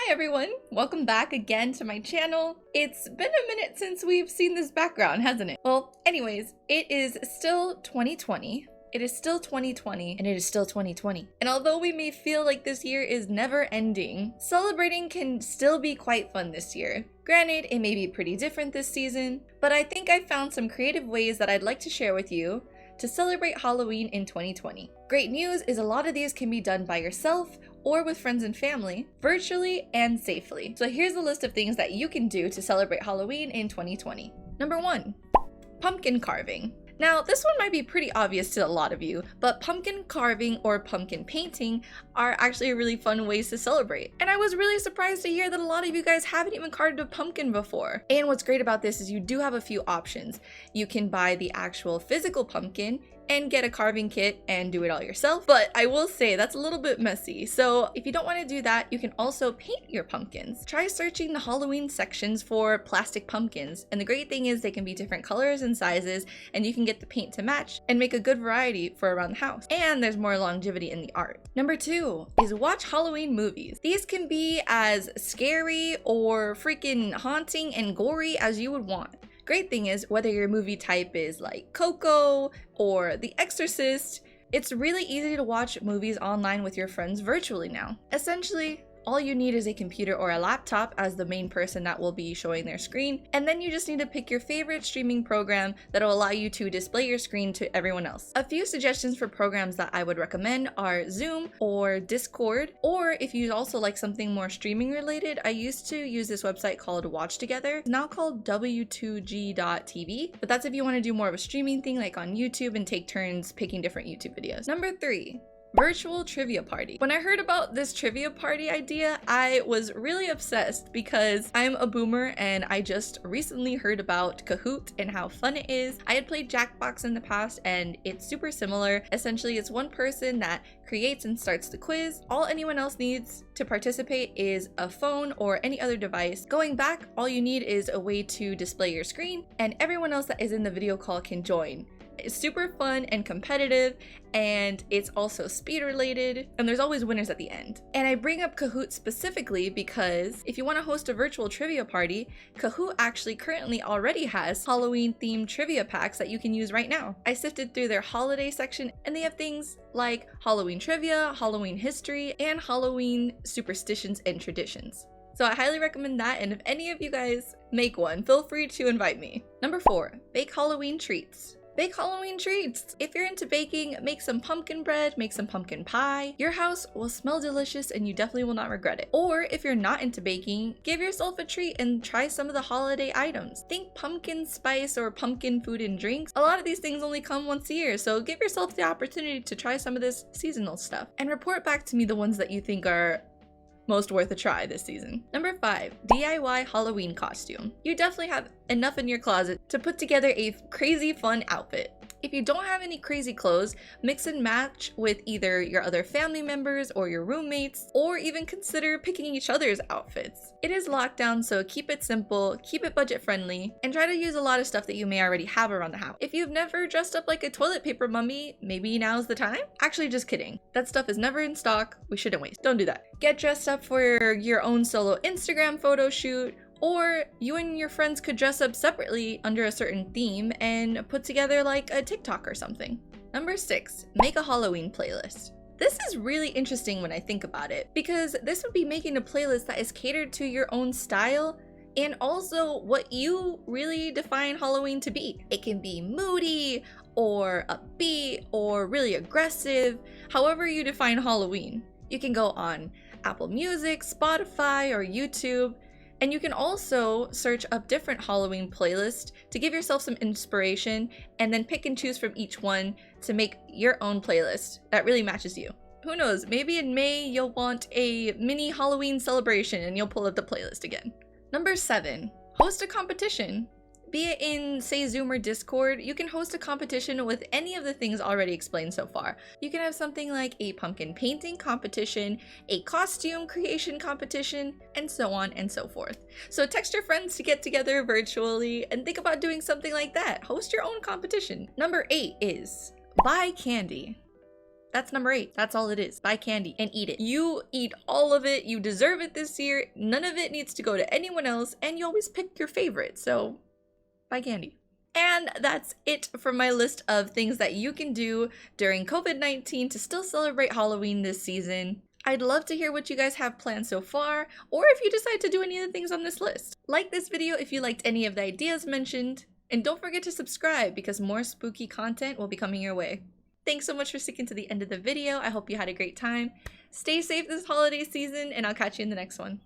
Hi everyone, welcome back again to my channel. It's been a minute since we've seen this background, hasn't it? Well, anyways, it is still 2020. It is still 2020, and it is still 2020. And although we may feel like this year is never ending, celebrating can still be quite fun this year. Granted, it may be pretty different this season, but I think I found some creative ways that I'd like to share with you to celebrate Halloween in 2020. Great news is a lot of these can be done by yourself or with friends and family, virtually and safely. So here's a list of things that you can do to celebrate Halloween in 2020. Number 1, pumpkin carving. Now, this one might be pretty obvious to a lot of you, but pumpkin carving or pumpkin painting are actually really fun ways to celebrate. And I was really surprised to hear that a lot of you guys haven't even carved a pumpkin before. And what's great about this is you do have a few options. You can buy the actual physical pumpkin and get a carving kit and do it all yourself. But I will say that's a little bit messy. So if you don't want to do that, you can also paint your pumpkins. Try searching the Halloween sections for plastic pumpkins. And the great thing is they can be different colors and sizes, and you can get the paint to match and make a good variety for around the house. And there's more longevity in the art. Number 2 is watch Halloween movies. These can be as scary or freaking haunting and gory as you would want. Great thing is, whether your movie type is like Coco or The Exorcist, it's really easy to watch movies online with your friends virtually now. Essentially, all you need is a computer or a laptop as the main person that will be showing their screen, and then you just need to pick your favorite streaming program that will allow you to display your screen to everyone else. A few suggestions for programs that I would recommend are Zoom or Discord, or if you also like something more streaming related, I used to use this website called Watch Together. It's now called w2g.tv, but that's if you want to do more of a streaming thing like on YouTube and take turns picking different YouTube videos. Number 3. Virtual trivia party. When I heard about this trivia party idea, I was really obsessed because I'm a boomer and I just recently heard about Kahoot and how fun it is. I had played Jackbox in the past and it's super similar. Essentially, it's one person that creates and starts the quiz. All anyone else needs to participate is a phone or any other device. Going back, all you need is a way to display your screen, and everyone else that is in the video call can join. It's super fun and competitive, and it's also speed related, and there's always winners at the end. And I bring up Kahoot specifically because if you want to host a virtual trivia party, Kahoot actually currently already has Halloween themed trivia packs that you can use right now. I sifted through their holiday section, and they have things like Halloween trivia, Halloween history, and Halloween superstitions and traditions. So I highly recommend that, and if any of you guys make one, feel free to invite me. Number 4, bake Halloween treats. Bake Halloween treats! If you're into baking, make some pumpkin bread, make some pumpkin pie. Your house will smell delicious and you definitely will not regret it. Or if you're not into baking, give yourself a treat and try some of the holiday items. Think pumpkin spice or pumpkin food and drinks. A lot of these things only come once a year, so give yourself the opportunity to try some of this seasonal stuff. And report back to me the ones that you think are most worth a try this season. Number 5, DIY Halloween costume. You definitely have enough in your closet to put together a crazy fun outfit. If you don't have any crazy clothes, mix and match with either your other family members or your roommates, or even consider picking each other's outfits. It is lockdown, so keep it simple, keep it budget friendly, and try to use a lot of stuff that you may already have around the house. If you've never dressed up like a toilet paper mummy, maybe now's the time? Actually, just kidding. That stuff is never in stock. We shouldn't waste. Don't do that. Get dressed up for your own solo Instagram photo shoot, or you and your friends could dress up separately under a certain theme and put together like a TikTok or something. Number 6, make a Halloween playlist. This is really interesting when I think about it, because this would be making a playlist that is catered to your own style and also what you really define Halloween to be. It can be moody or upbeat or really aggressive, however you define Halloween. You can go on Apple Music, Spotify, or YouTube. And you can also search up different Halloween playlists to give yourself some inspiration and then pick and choose from each one to make your own playlist that really matches you. Who knows, maybe in May you'll want a mini Halloween celebration and you'll pull up the playlist again. Number 7, host a competition. Be it in, say, Zoom or Discord, you can host a competition with any of the things already explained so far. You can have something like a pumpkin painting competition, a costume creation competition, and so on and so forth. So text your friends to get together virtually and think about doing something like that. Host your own competition. Number 8 is buy candy. That's number 8. That's all it is. Buy candy and eat it. You eat all of it. You deserve it this year. None of it needs to go to anyone else, and you always pick your favorite. So buy candy. And that's it for my list of things that you can do during COVID-19 to still celebrate Halloween this season. I'd love to hear what you guys have planned so far, or if you decide to do any of the things on this list. Like this video if you liked any of the ideas mentioned, and don't forget to subscribe because more spooky content will be coming your way. Thanks so much for sticking to the end of the video. I hope you had a great time. Stay safe this holiday season, and I'll catch you in the next one.